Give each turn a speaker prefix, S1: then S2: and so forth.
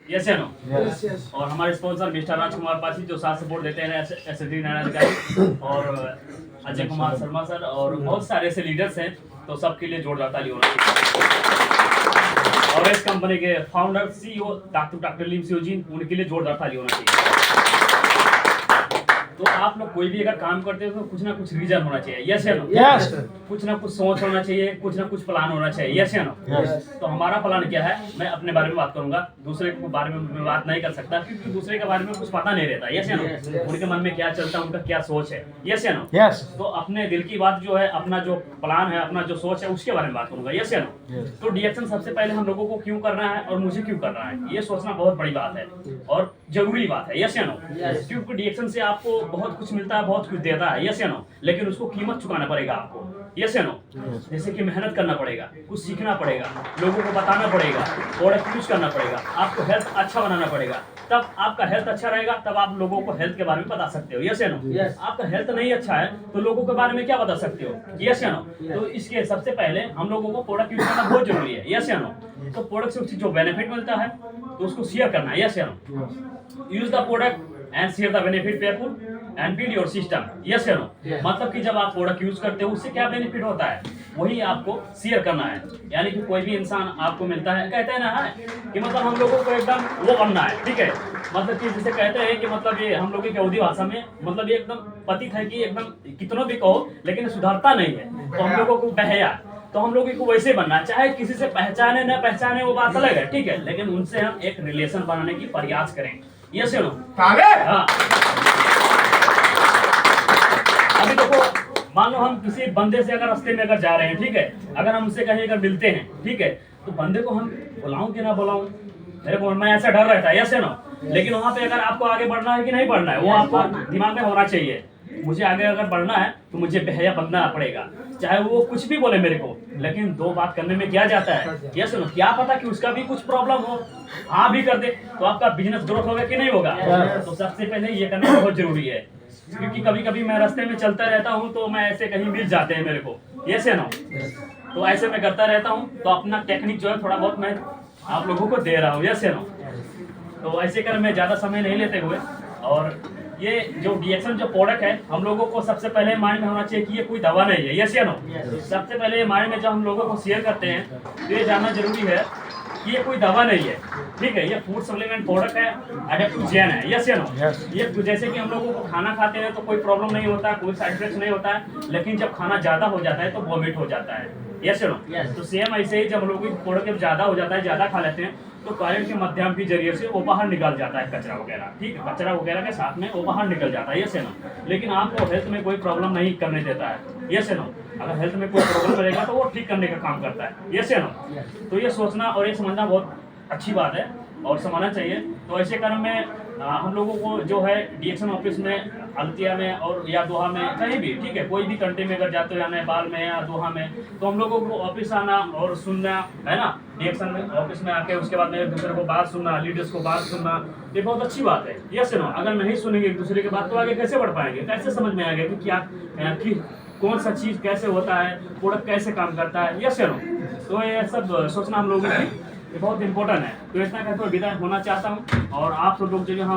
S1: Yes या no?
S2: Yes, yes.
S1: और हमारे स्पॉन्सर मिस्टर राजकुमार पासी जो साथ सपोर्ट देते हैं एसएसडी नारायण अधिकारी और अजय कुमार शर्मा सर और बहुत सारे ऐसे लीडर्स हैं, तो सबके लिए जोरदार ताली होना चाहिए। और इस कंपनी के फाउंडर सीईओ डॉक्टर लीम सियोजिन, उनके लिए जोरदार ताली होना चाहिए। तो आप लोग कोई भी अगर काम करते हो तो कुछ ना कुछ रीजन होना चाहिए, यस या नो?
S2: Yes.
S1: कुछ ना कुछ सोच होना चाहिए, कुछ ना कुछ प्लान होना चाहिए, यस या नो?
S2: Yes.
S1: तो हमारा प्लान क्या है, मैं अपने बारे में बात करूंगा, दूसरे के बारे में मैं बात नहीं कर सकता क्योंकि दूसरे के बारे में कुछ पता नहीं रहता, यस या नो? उनके मन में क्या चलता है, उनका क्या सोच है, यस या नो?
S2: Yes.
S1: तो अपने दिल की बात जो है, अपना जो प्लान है, अपना जो सोच है, उसके बारे में बात करूंगा, यस या नो?
S2: Yes.
S1: तो डीएक्शन सबसे पहले हम लोगों को क्यों करना है और मुझे क्यों करना है, ये सोचना बहुत बड़ी बात है और जरूरी बात है, यस या नो? क्योंकि डीएक्शन से आपको बहुत कुछ मिलता है, बहुत कुछ देता है, यस या नो? लेकिन उसको कीमत चुकाना पड़ेगा आपको, यस या नो? जैसे कि मेहनत करना पड़ेगा, कुछ सीखना पड़ेगा, लोगों को बताना पड़ेगा, प्रोडक्ट यूज करना पड़ेगा, आपको हेल्थ अच्छा बनाना पड़ेगा, तब आपका हेल्थ अच्छा रहेगा, तब आप लोगों को हेल्थ के बारे में बता सकते हो, यस या नो? आपका हेल्थ नहीं अच्छा है तो लोगों के बारे में क्या बता सकते हो, यस या नो? तो इसके सबसे पहले हम लोगों को प्रोडक्ट यूज करना बहुत जरूरी है, यस या नो? तो प्रोडक्ट से जो बेनिफिट मिलता है तो उसको शेयर करना है, यस या no? Use the product and share the benefit people and build your system, yes या नो? मतलब कि जब आप प्रोडक्ट यूज करते हो उससे क्या बेनिफिट होता है वही आपको शेयर करना है। यानी कि कोई भी इंसान आपको मिलता है, कहते हैं ना है कि मतलब हम लोगों को एकदम वो बनना है, ठीक है? मतलब कि जिसे कहते हैं कि मतलब ये हम लोगों की अवधी भाषा में मतलब ये एकदम पतित है कि एकदम कितनों भी कहो लेकिन सुधरता नहीं है, तो हम लोगों को बहया, तो हम लोगों को वैसे बनना है, चाहे किसी से पहचाने न पहचाने वो बात अलग है, ठीक है? लेकिन उनसे हम एक रिलेशन बनाने की प्रयास करें, यस या नो? हाँ। अभी देखो, मान लो हम किसी बंदे से अगर रास्ते में अगर जा रहे हैं, ठीक है, अगर हम उससे कहीं अगर मिलते हैं, ठीक है, तो बंदे को हम बुलाऊं कि ना बुलाऊं, मेरे को मैं ऐसा डर रहता है, यस या नो? लेकिन वहां पे अगर आपको आगे बढ़ना है कि नहीं बढ़ना है वो आपको दिमाग में होना चाहिए। मुझे आगे अगर बढ़ना है तो मुझे बेहया बनना पड़ेगा, चाहे वो कुछ भी बोले मेरे को, लेकिन दो बात करने में क्या जाता है, यस नो? क्या पता कि उसका भी कुछ प्रॉब्लम हो, हाँ भी कर दे तो आपका बिजनेस ग्रोथ होगा कि नहीं होगा? तो सबसे पहले ये करना बहुत जरूरी है, क्योंकि कभी कभी मैं रास्ते में चलता रहता हूँ तो मैं ऐसे कहीं मिल जाते हैं मेरे को, यस या नो? तो ऐसे मैं करता रहता हूँ, तो अपना टेक्निक जो है थोड़ा बहुत मैं आप लोगों को दे रहा हूँ, यस या नो? तो ऐसे कर मैं ज़्यादा समय नहीं लेते हुए, और ये जो डीएक्शन जो प्रोडक्ट है हम लोगों को सबसे पहले माइंड में होना चाहिए कि ये कोई दवा नहीं है, यस या नो? सबसे पहले माइंड में जब हम लोगों को शेयर करते हैं तो ये जानना जरूरी है कि ये कोई दवा नहीं है, ठीक है? ये फूड सप्लीमेंट प्रोडक्ट है, एडेप्टोजेन है, यस या नो? ये जैसे कि हम लोगों को खाना खाते हैं तो कोई प्रॉब्लम नहीं होता, कोई साइड इफेक्ट नहीं होता है, लेकिन जब खाना ज़्यादा हो जाता है तो वॉमिट हो जाता है, यस या नो? तो सेम ऐसे ही जब हम लोगों को प्रोडक्ट जब ज़्यादा हो जाता है, ज़्यादा खा लेते हैं तो टॉयलेट के माध्यम के जरिए से वो बाहर निकल जाता है, कचरा वगैरह, ठीक है? कचरा वगैरह के साथ में वो बाहर निकल जाता है, यस या नो? लेकिन आपको हेल्थ में कोई प्रॉब्लम नहीं करने देता है, यस या नो? अगर हेल्थ में कोई प्रॉब्लम रहेगा तो वो ठीक करने का काम करता है, यस या नो? तो ये सोचना और ये समझना बहुत अच्छी बात है और समझना चाहिए। तो ऐसे क्रम में हम लोगों को जो है डीएक्शन ऑफिस में अल्तिया में और या दोहा में कहीं भी, ठीक है, कोई भी कंट्री में अगर जाते हो या नेपाल में या दोहा में, तो हम लोगों को ऑफिस आना और सुनना है ना, डीएक्शन ऑफिस में आके उसके बाद में एक दूसरे को बात सुनना, लीडर्स को बात सुनना, ये बहुत अच्छी बात है, यस नो? अगर नहीं सुनेंगे एक दूसरे की बात तो आगे कैसे बढ़ पाएंगे, कैसे समझ में आएगा कि क्या कि कौन सा चीज़ कैसे होता है, प्रोडक्ट कैसे काम करता है, यस नो? तो ये सब सोचना हम लोगों की ये बहुत इंपॉर्टेंट है। तो इतना कहते हुए विदा होना चाहता हूँ और आप सब लोग जो यहाँ